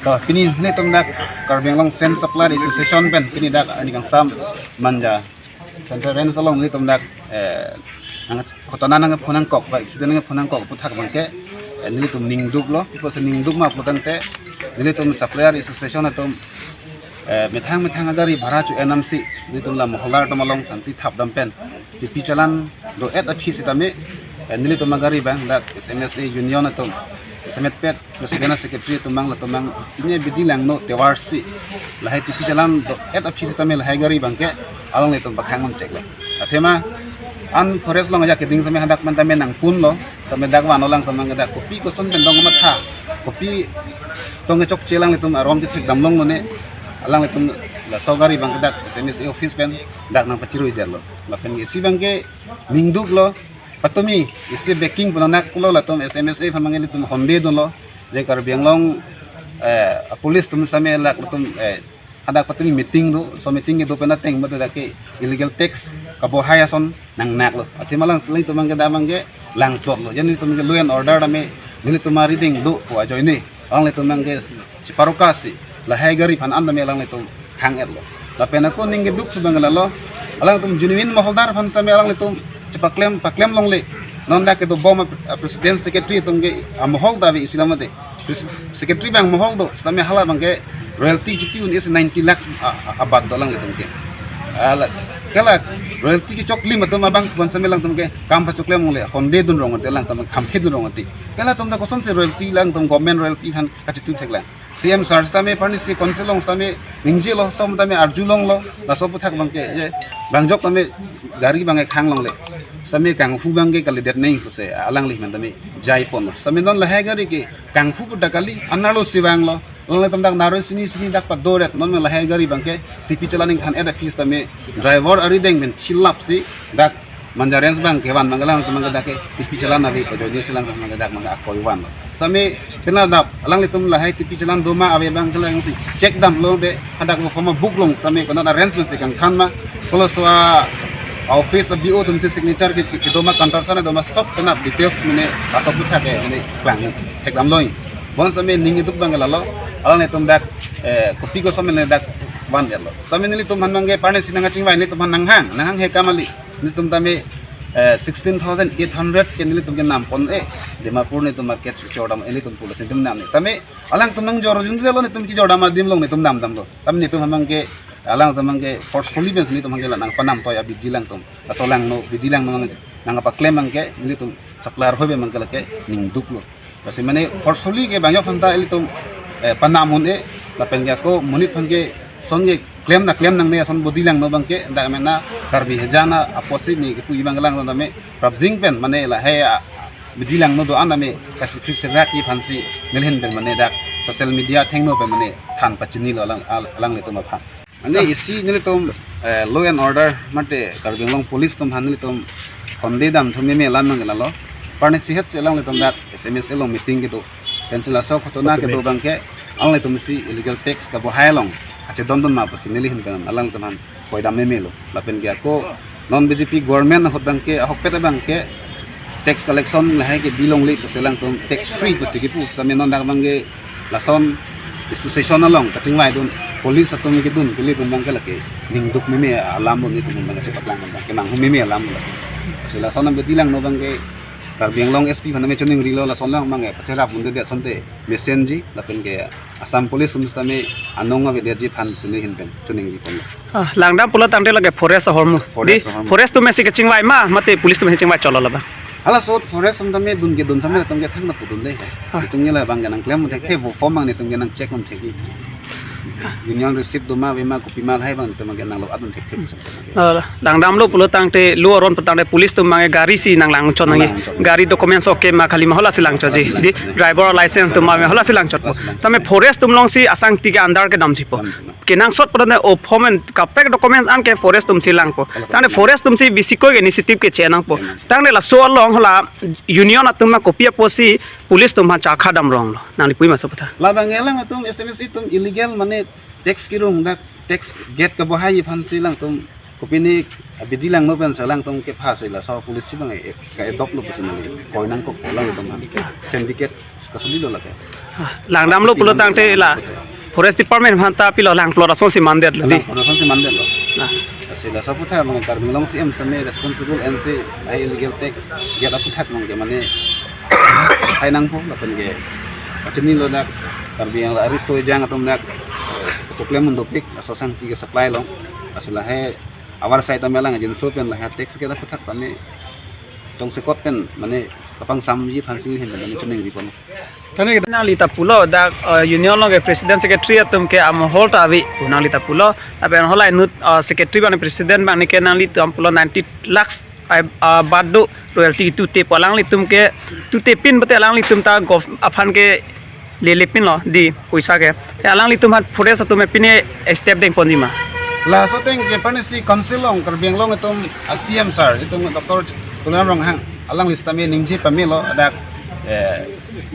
to pini ni tum dak Karbiang Long Sen Supplier Association pen pini dak ani kang sam manja center ren salong ni tum dak nang khotana nang phonang kok ba accident nang phonang kok puthak bangke ni tum ning duk lo ko se ning duk ma putante ni tum Supplier Association tum methang agari bhara chu NMC ni tum la moholar tamalong santi thap dam pen tipi chalan do et api sitame ni tum agari bang dak SMSA union tum Semet pet Presiden Secretary tumang la tumang ini bidilang no tewarsi lahai tipi jalan do et api sitame lahai gari bangke along le tum bakhang cek lo athema an forest long aja keding same handak mentame nang pun lo tame dak wan olang tumang dak kopi ko son pendong ma tha kopi tong chok chelang le tum arom ti thik damlong no ne alang le tum la sogari bangke dak SMSA office pen dak nang pachiru jar lo la pen isi bangke ningduk lo patumi isi backing punanak kulo la tum SMSA famangeli tum honde don lo je Karbiang Long police tum same la tum hadak patumi meeting do so meeting ke do penateng mate dake illegal tax kabohaya son nang nak lo ati malang ling tumang ke damang ge lang tok lo jadi tum ke law and order dame nili tumari ding do ko ajo ini ang le tumang ge ciparukasi la hai gari pan an dame lang le tum hang et lo la penako ning ge duk subang lo alang tum genuine maholdar pan same alang le tum paklem long le non dak ke do bom Presiden Secretary tum ge amhol da bi islamate Secretary bang mohol do same hala bang ke royalty jitiun is 90 lakhs abad dolang le tum ke ala kala royalty ki chokli matum abang ban same lang tum ke kam pa choklem mole honde dun rong te lang tum khamkhe dun rong ti kala tum da kosom se royalty lang tum government royalty han kachitu thekla CM Sars tame parnisi konselong tame ningjelo som tame arjulong lo la sopu thak bang ke je bangjok tame gari bang e khang long le same kangfu bang ke kali det nei kuse alang li man tame jai pon same non la gari ke kangfu da kali analo siwang lo le tam dak naro sini dak pa doret non la gari bang ke tipi chalaning khan eda fis tame driver ari deng men chilap si dak manjarens bang ke wan mangalang tum dak ke tipi chalan abi ko jodi silang mang dak mang akoi wan same kena dap alang le tum la tipi chalan doma abe bang kelang si check dam lo de hadak mo fama book long same ko na arrangement se kan khan ma kalau soa office of BO tum se signature ke doma kantor sana doma sob kena details mene asop utha ke ini klang ekdam loin bon same ningi duk bang la lo alang le tum dak kopi ko same le dak wan ya lo same ni tum han mangi parne sinanga chingwai ni tum han nanghang he kamali ni tum tame 16,800 ke ni tum ke nam pon Dimapur ni tum market chodam eli tum pulas ni tum nam ni tame alang tum nang jor jung lo ni tum ki jodam dim long ni tum nam dam lo tam ni tum hamang ke alang tum ke forcefully bens ni tum hang nang panam to ya bidilang tum asolang no bidilang nang apa claim ang ke ni tum supplier hobe mang ke ning duk lo kasi mane forcefully ke bangyo phanta eli tum panamun la pen ko munit phang ke songe claim nang ne son bodilang no bangke nda mena karbi hejana aposi ni ku ibang lang no me prabjing pen mane la he bodilang no do aname kasi fisrat ni phansi melhen ben mane dak social media thengno pe mane than pachini lo lang le to ma pha ane isi ni to law and order mate Karbiang Long police tum hanli tum honde dam thumi me lan mang lo parne sihat lang le tum dak SMS lo meeting ke to pencil aso khotona ke do bangke ang le tum si illegal tax ka bo hailong ache don ma pasi nilihin kan alang teman koi dam memelo lapen ge ko non BJP government hot bangke hok peta bangke tax collection lahai ke bilong le to selang tum tax free pasi ke pu same non dak bangge lason station along katingwai dun police atum ke dun kili dun bangke lake ning duk meme alam ni tum bangke cepat lang bangke nang meme alam sila son am bilang no bangke Karbiang Long SP phana me chuning rilo la son lang mangai pachera bunde de sonte messenji lapen ge Assam police sumstame anonga be deji phan sini hinpen chuning ri pon langdam pula tangte lage forest hormu di forest tu mesi ke chingwai ma mate police tu mesi chingwai cholo la ba ala sot forest sumtame dun ke dun samne tongke thang na pudun de tungye la bang ganang claim thek the form mang ne tungge nang check on theki union receipt doma bema kopi mal hai bang tuma ganang lo adun thek langdam lo pula tangte lu oron tangte police tu mangai gari si nang lang chon ngi gari documents okay ma khali ma hola silang cho ji di driver license tu ma me hola silang chot tame forest tum long si asang ti ke andar ke dam sipo kenang sot pradane o formen kapek documents an ke forest tum silang po tangte forest tum si bisiko ke initiative ke chenang po tangte la so long hola union atum ma kopia posi police tum ha chakha dam rong lo nang li pui ma sapatha la bangelang atum SMS tum illegal mane tax kirung dak tax get ka bahai phan silang tum kopini bidilang no ben salang tum ke phas ila sa police bang ka adopt lo personally koi nang ko lang tum syndicate kasuli lo la Langdam lo pulo tangte la forest department hanta pilo lang plorason si mandir lo di. Production si mandel lo. Nah, Sila sa putar mga karbing long si same responsible and si ay illegal tax get up putak mga mane ay nang po lapan ge. Pachini lo nak karbing ang aristo jang atom nak suplemen dopik asosan tiga supply long asila he awar sai tamelang jin sopen la tax get up putak pane tong sekot pen mane kapang samji phansi hen mane chuning ripon. Nalita pulo da union lo ke president secretary atum ke am holta avi nalita pulo aben holai nut secretary bani president bani ke nali tum pulo 90 lakhs badu royalty tu te palang litum ke tu te pin bate alang litum ta gof afan ke le pin lo di puisa ke alang litum hat forest atum e pine step deng ponjima La so teng ke panisi council long karbing long itum ACM sir itum doktor tulang rong hang alang listame ningji pamilo adak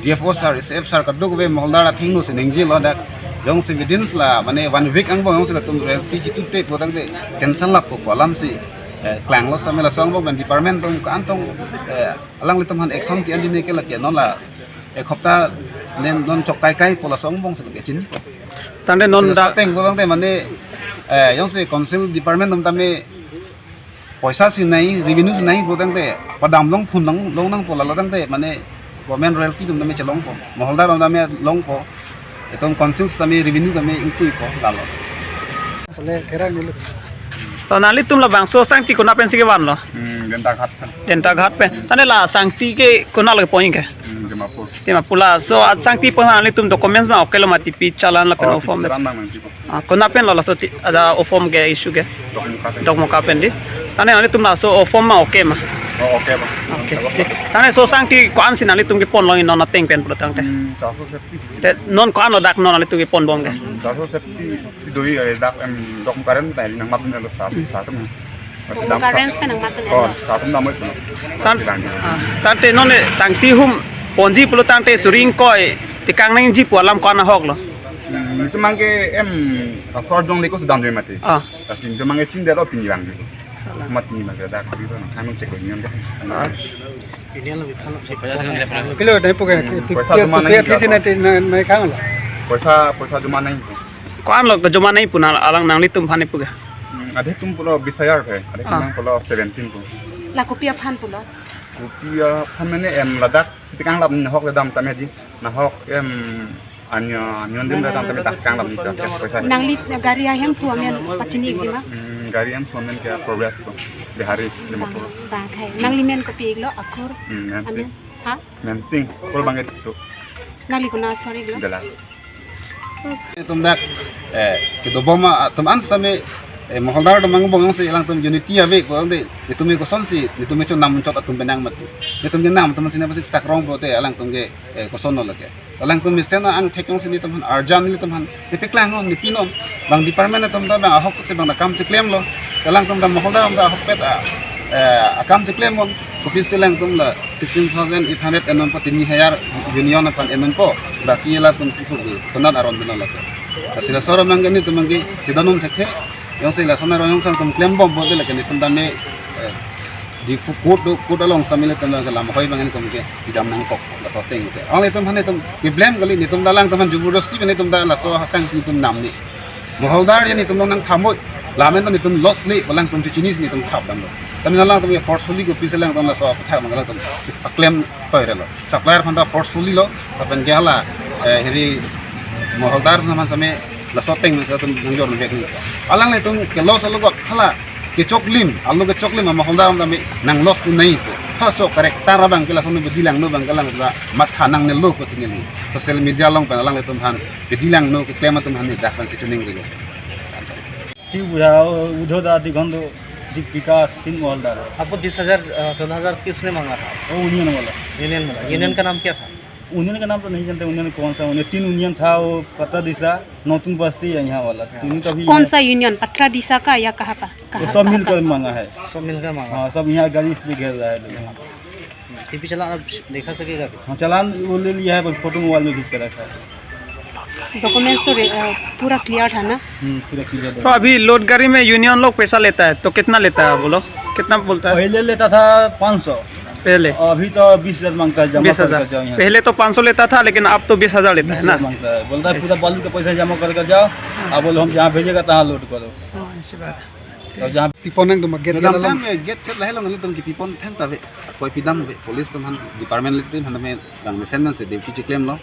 DFO sir SF sir kaduk be moldara thingnu se ningji lo dak jong se evidence la mane 1 week ang bong se tum PG tu te potang de cancel la ko kolam si klang lo samela song bong department tum kan tong alang litum han action ki andine ke la ke non la ek hopta len non chok kai kai pola song bong se ke chin tande non da teng bolong te mane jong se council department tum tame paisa si nai revenue si nai potang te padam long phun long nang pola lo tang te mane government royalty tum dame chalong po moholdar tum dame long po etom council dame revenue dame increase po lalo to nali tum la bangso sang ti kona pen sige wan lo denta ghat pe tane la sang ti ke kona lo point ke tema pula so sang ti po nali tum documents ma okelo mati pi chalan la pen form kona pen lo la so ada form ke issue ke dok mo ka pen di tane nali tum la so form ma okay ma okay ba okay tane so sang ti kwan sin nali tum ke pon lo in non teng pen pro tang te non kwan lo dak non nali tum ke pon bong ke Daso safety si doi ay dak dok karen tayo nang matun nelo sa tum. Currents pa ng matun Oh, sa tum namoy puno. tante non sang ti hum ponji pulo tante suring koi tikang nang ji pualam kwana hok lo Itu mangke asor dong liko sedang doi mati. ah Kasi itu mangke cinde lo pinjang gitu. Mati ni mangke dak gitu. Kami cek ini kan. Kilo dai po kaya na kang lo. Poisa cuma nai. kwan lo kejoma nai pun alang nang litum phane puga Ada tum pulo bisayar pe. Ada kumang pulo 17 pu. La kopia phan pulo. Kupia pamene ladak tikang lam hok ledam tamedi. Na hok anya nyondem ledam tamedi takang lam nika. Poisa. Nang lit gari ahem pu amen pachini exima. Gari am somen ke progress ko. Bihari lima puluh. Bang khai. Nang limen ko piglo akur. Amen. Ha? Nanting, kul banget itu. Nang likuna sorry glo. Dalam. tum dak kito boma tum an same moholdar tum mang bong se ilang tum unity ave ko ande itum ko son si itum cho nam chot atum benang mati itum ge nam tum sine pasi sakrong bote alang tum ge ko son no lake alang tum misten ang thekong sini tum han arjan ni tum han ipiklang on nipinon bang department tum da bang ahok se bang kam se claim lo alang tum da moholdar tum da ahok pet akam se claim on kopis silang tum la 16800 enon patini hayar union apan enon po baki la tum ku tunat aron binon lake asila soro mangani tum mangi sidanum thekhe yang sila sana rong sang tum claim bom bote lake ni tum dame di kut along samile tum la lam hoi bangani tum ke idam nang kok la so teng ke ang tum hane tum di blame kali ni tum dalang tum juburosti ni tum da la so sang tum nam ni moholdar ni tum nang thamoi lamen tum tum loss ni balang tum chinis ni tum thap dang kami nalang tum forcefully ko piselang tum la so thak mangala tum claim toire lo supplier phanda forcefully lo tapen gala heri moholdar naman same la so teng sa tum nangjor ni bek ni alang ni tum ke loss lo got hala ke choklim alu ke choklim moholdar tum nang loss ni to ha so correct tara bang kila sonu bedilang no bang kalang la mat hanang ne lo ko singili social media long pa alang tum han bedilang no ke claim tum han ni dak pan si tuning ri Ki Udho दादी गंदो दीप विकास तीन मोहल्ला आपको 20,000 किसने मांगा था? वो यूनियन वाला यूनियन वाला। यूनियन का नाम क्या था? यूनियन का नाम तो नहीं जानते यूनियन कौन सा यूनियन 3 यूनियन था वो पता दिशा नौतन बस्ती है यहाँ वाला तीनों का भी कौन सा यूनियन पत्रा दिशा का या कहाँ का वो सब मिलकर मांगा है सब मिलकर मांगा। हाँ सब यहाँ गाड़ी से घेर रहा है टीपी चला आप देखा सकेगा? हाँ चालान वो ले लिया है फोटो मोबाइल में खींच कर रखा है डॉक्यूमेंट्स तो पूरा क्लियर था ना? पूरा क्लियर तो अभी लोड गाड़ी में यूनियन लोग पैसा लेता है तो कितना लेता है बोलो कितना बोलता है पहले लेता था 500 पहले अभी तो 20,000 मांगता है जमा 20,000 करके जाओ यहाँ पहले तो 500 लेता था लेकिन अब तो 20,000 लेता है ना। 20,000 मांगता है, बोलता है पूरा बालू का पैसा जमा करके जाओ, अब बोलो हम जहाँ भेजेगा तहाँ लोड करो, ऐसी बात है। और जहाँ Piponang dumaget Dalam dalam. time get set lahir lang litum ki pipon ten tabe koi pidam be police tum han department litum han me bang mesen se deputy chief claim lo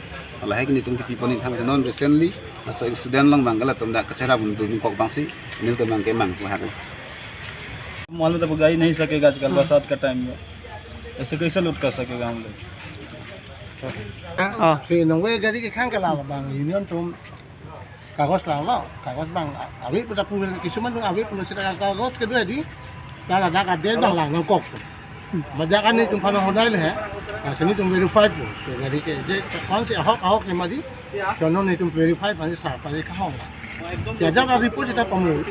lahir kini tum ki pipon ni tham non recently so student lang bangala tum da kachara bun tum kok bangsi nil tum bang ke mang ko ha mall में तो जा ही नहीं सकेगा आजकल बरसात का टाइम में, ऐसे कैसे लूट कर सकेगा हम लोग। Si nong we gari ke khang kala bang union tum kagos lang lo, kagos bang awit pada pulil kisuman dong awit pulil sila kagos kedua di kala dak ade dang lang nang kok. Bajakan ni tum panang hodai le ha, sini tum verified po. So gari ke je kaun si ahok ni madi, jono ni tum verified madi sa pali ka hong. Ya jaga report kita pamu,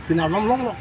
pinalom long lo.